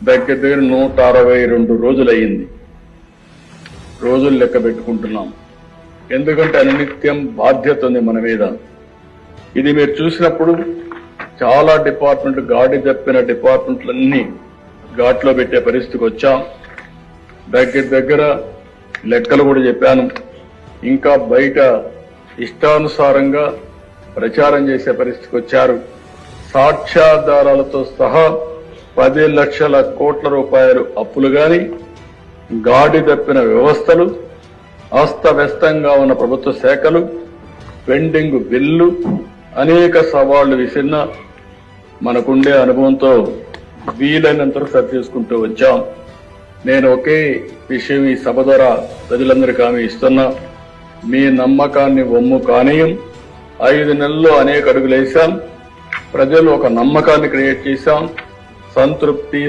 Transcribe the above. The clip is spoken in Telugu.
దగ్గర దగ్గర 162 రోజులయ్యింది. రోజులు లెక్క పెట్టుకుంటున్నాం. ఎందుకంటే అనునిత్యం బాధ్యత ఉంది మన మీద. ఇది మీరు చూసినప్పుడు చాలా డిపార్ట్మెంట్ గాడి తప్పిన డిపార్ట్మెంట్లన్నీ ఘాట్లో పెట్టే పరిస్థితికి వచ్చాం. దగ్గర దగ్గర లెక్కలు కూడా చెప్పాను. ఇంకా బయట ఇష్టానుసారంగా ప్రచారం చేసే పరిస్థితికి వచ్చారు. సాక్ష్యాధారాలతో సహా 10 లక్షల కోట్ల రూపాయలు అప్పులు గాని, గాడి తప్పిన వ్యవస్థలు, అస్తవ్యస్తంగా ఉన్న ప్రభుత్వ శాఖలు, పెండింగ్ బిల్లు, అనేక సవాళ్లు విసిరిన మనకుండే అనుభవంతో వీలైనంత సరి చేసుకుంటూ వచ్చాం. నేను ఒకే విషయం ఈ సభ ద్వారా ప్రజలందరికీ హామీ ఇస్తున్నా. మీ నమ్మకాన్ని వమ్ము కానీయం. 5 నెలల్లో అనేక అడుగులేశాం. ప్రజలు ఒక నమ్మకాన్ని క్రియేట్ చేశాం. సంతృప్తి